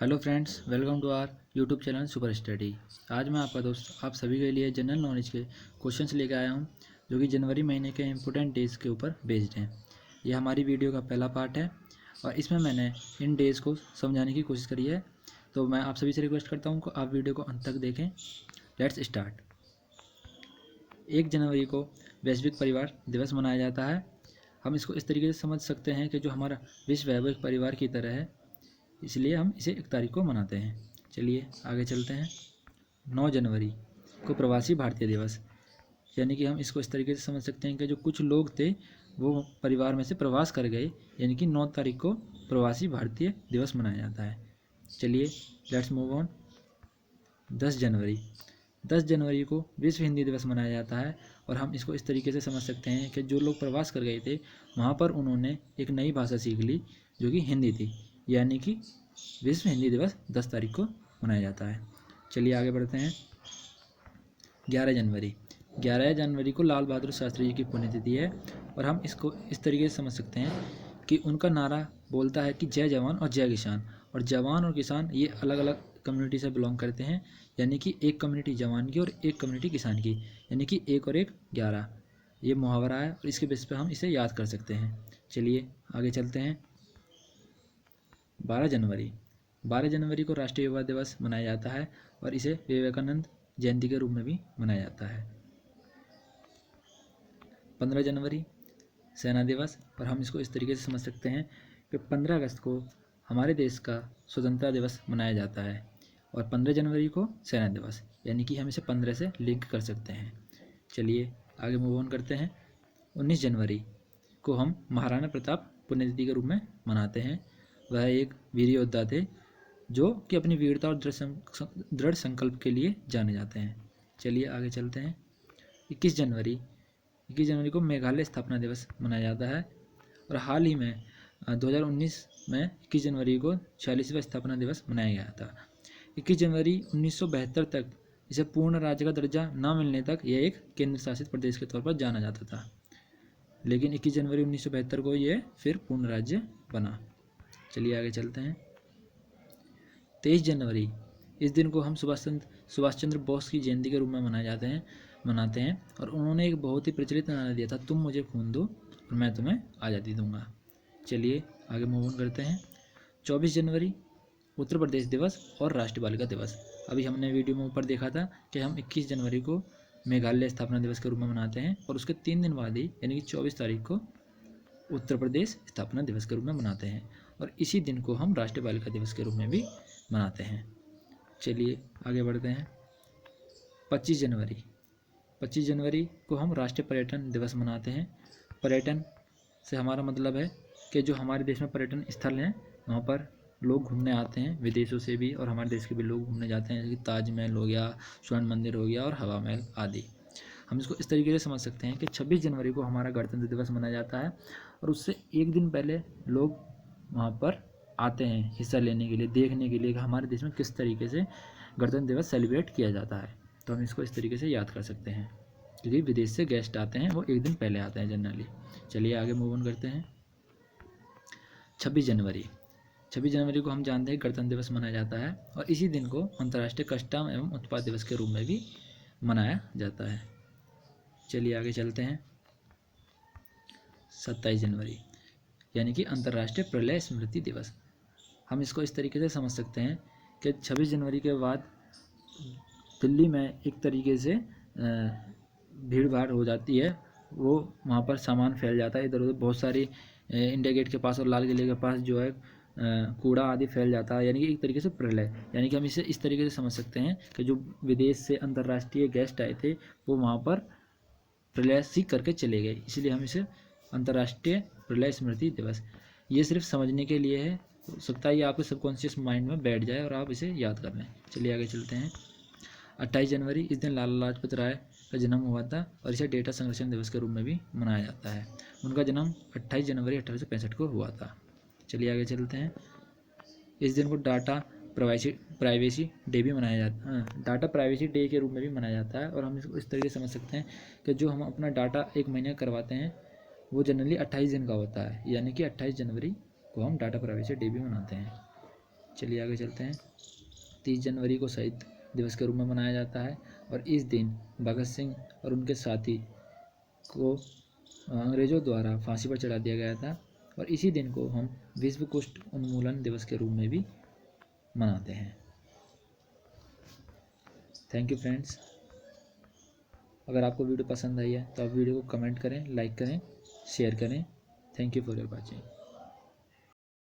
Hello friends, welcome to our YouTube channel super study. आज मैं आपका दोस्त आप सभी के लिए जनरल नॉलेज के क्वेश्चंस लेकर आया हूं, जो कि जनवरी महीने के इम्पोर्टेंट डेज़ के ऊपर बेस्ड हैं। यह हमारी वीडियो का पहला पार्ट है और इसमें मैंने इन डेज़ को समझाने की कोशिश करी है। तो मैं आप सभी से रिक्वेस्ट करता हूँ कि आप वीडियो को अंत तक देखें। Let's start. 1 जनवरी को वैश्विक परिवार दिवस मनाया जाता है। हम इसको इस तरीके से समझ सकते हैं कि जो हमारा विश्व है वो एक परिवार की तरह है, इसलिए हम इसे 1 तारीख को मनाते हैं। चलिए आगे चलते हैं। 9 जनवरी को प्रवासी भारतीय दिवस, यानी कि हम इसको इस तरीके से समझ सकते हैं कि जो कुछ लोग थे वो परिवार में से प्रवास कर गए, यानी कि 9 तारीख को प्रवासी भारतीय दिवस मनाया जाता है। चलिए लेट्स मूव ऑन। 10 जनवरी 10 जनवरी को विश्व हिंदी दिवस मनाया जाता है और हम इसको इस तरीके से समझ सकते हैं कि जो लोग प्रवास कर गए थे वहाँ पर उन्होंने एक नई भाषा सीख ली जो कि हिंदी थी, यानी कि विश्व हिंदी दिवस 10 तारीख को मनाया जाता है। चलिए आगे बढ़ते हैं। 11 जनवरी को लाल बहादुर शास्त्री जी की पुण्यतिथि है और हम इसको इस तरीके से समझ सकते हैं कि उनका नारा बोलता है कि जय जवान और जय किसान, और जवान और किसान ये अलग अलग कम्युनिटी से बिलोंग करते हैं, यानी कि एक कम्युनिटी जवान की और एक कम्युनिटी किसान की, यानी कि 1 और 1 11। ये मुहावरा है और इसके बेस पर हम इसे याद कर सकते हैं। चलिए आगे चलते हैं। 12 जनवरी को राष्ट्रीय युवा दिवस मनाया जाता है और इसे विवेकानंद जयंती के रूप में भी मनाया जाता है। 15 जनवरी सेना दिवस, और हम इसको इस तरीके से समझ सकते हैं कि 15 अगस्त को हमारे देश का स्वतंत्रता दिवस मनाया जाता है और 15 जनवरी को सेना दिवस, यानी कि हम इसे 15 से लिंक कर सकते हैं। चलिए आगे मूव ऑन करते हैं। 19 जनवरी को हम महाराणा प्रताप पुण्यतिथि के रूप में मनाते हैं। वह एक वीर योद्धा थे जो कि अपनी वीरता और दृढ़ संकल्प के लिए जाने जाते हैं। चलिए आगे चलते हैं। 21 जनवरी को मेघालय स्थापना दिवस मनाया जाता है और हाल ही में 2019 में 21 जनवरी को 46वां स्थापना दिवस मनाया गया था। 21 जनवरी 1972 तक इसे पूर्ण राज्य का दर्जा न मिलने तक यह एक केंद्र शासित प्रदेश के तौर पर जाना जाता था, लेकिन 21 जनवरी 1972 को यह फिर पूर्ण राज्य बना। चलिए आगे चलते हैं। 23 जनवरी, इस दिन को हम सुभाष चंद्र बोस की जयंती के रूप में मनाते हैं और उन्होंने एक बहुत ही प्रचलित नारा दिया था, तुम मुझे खून दो और मैं तुम्हें आज़ादी दूंगा। चलिए आगे मूव ऑन करते हैं। 24 जनवरी उत्तर प्रदेश दिवस और राष्ट्रीय बालिका दिवस। अभी हमने वीडियो में ऊपर देखा था कि हम 21 जनवरी को मेघालय स्थापना दिवस के रूप में मनाते हैं और उसके 3 दिन बाद ही, यानी कि 24 तारीख को उत्तर प्रदेश स्थापना दिवस के रूप में मनाते हैं और इसी दिन को हम राष्ट्रीय बालिका दिवस के रूप में भी मनाते हैं। चलिए आगे बढ़ते हैं। 25 जनवरी को हम राष्ट्रीय पर्यटन दिवस मनाते हैं। पर्यटन से हमारा मतलब है कि जो हमारे देश में पर्यटन स्थल हैं वहाँ पर लोग घूमने आते हैं, विदेशों से भी और हमारे देश के भी लोग घूमने जाते हैं, जैसे कि ताजमहल हो गया, स्वर्ण मंदिर हो गया और हवा महल आदि। हम इसको इस तरीके से समझ सकते हैं कि 26 जनवरी को हमारा गणतंत्र दिवस मनाया जाता है और उससे एक दिन पहले लोग वहाँ पर आते हैं हिस्सा लेने के लिए, देखने के लिए कि हमारे देश में किस तरीके से गणतंत्र दिवस सेलिब्रेट किया जाता है। तो हम इसको इस तरीके से याद कर सकते हैं, क्योंकि विदेश से गेस्ट आते हैं वो एक दिन पहले आते हैं जनरली। चलिए आगे मूव ऑन करते हैं। 26 जनवरी को हम जानते हैं गणतंत्र दिवस मनाया जाता है और इसी दिन को अंतर्राष्ट्रीय कस्टम एवं उत्पाद दिवस के रूप में भी मनाया जाता है। चलिए आगे चलते हैं। 27 जनवरी, यानी कि अंतर्राष्ट्रीय प्रलय स्मृति दिवस। हम इसको इस तरीके से समझ सकते हैं कि 26 जनवरी के बाद दिल्ली में एक तरीके से भीड़ भाड़ हो जाती है, वो वहाँ पर सामान फैल जाता है इधर उधर, बहुत सारी इंडिया गेट के पास और लाल किले के पास जो है कूड़ा आदि फैल जाता है, यानी कि एक तरीके से प्रलय। यानी कि हम इसे इस तरीके से समझ सकते हैं कि जो विदेश से अंतर्राष्ट्रीय गेस्ट आए थे वो वहाँ पर प्रलय सीख करके चले गए, इसलिए हम इसे अंतर्राष्ट्रीय प्रलय स्मृति दिवस, ये सिर्फ समझने के लिए है, हो सकता है ये आपके सबकॉन्शियस माइंड में बैठ जाए और आप इसे याद कर लें। चलिए आगे चलते हैं। 28 जनवरी, इस दिन लाला लाजपत राय का जन्म हुआ था और इसे डेटा संरक्षण दिवस के रूप में भी मनाया जाता है। उनका जन्म 28 जनवरी 1865 को हुआ था। चलिए आगे चलते हैं। इस दिन को डाटा प्राइवेसी डे भी मनाया जाता है, डाटा प्राइवेसी डे के रूप में भी मनाया जाता है और हम इसको इस तरीके से समझ सकते हैं कि जो हम अपना डाटा एक महीने करवाते हैं वो जनरली 28 दिन का होता है, यानी कि 28 जनवरी को हम डाटा प्राइवेसी डे भी मनाते हैं। चलिए आगे चलते हैं। 30 जनवरी को शहीद दिवस के रूप में मनाया जाता है और इस दिन भगत सिंह और उनके साथी को अंग्रेज़ों द्वारा फांसी पर चढ़ा दिया गया था और इसी दिन को हम विश्व कुष्ठ उन्मूलन दिवस के रूप में भी मनाते हैं। Thank you friends. अगर आपको वीडियो पसंद आई है तो आप वीडियो को कमेंट करें, लाइक करें, शेयर करें। Thank you for your watching.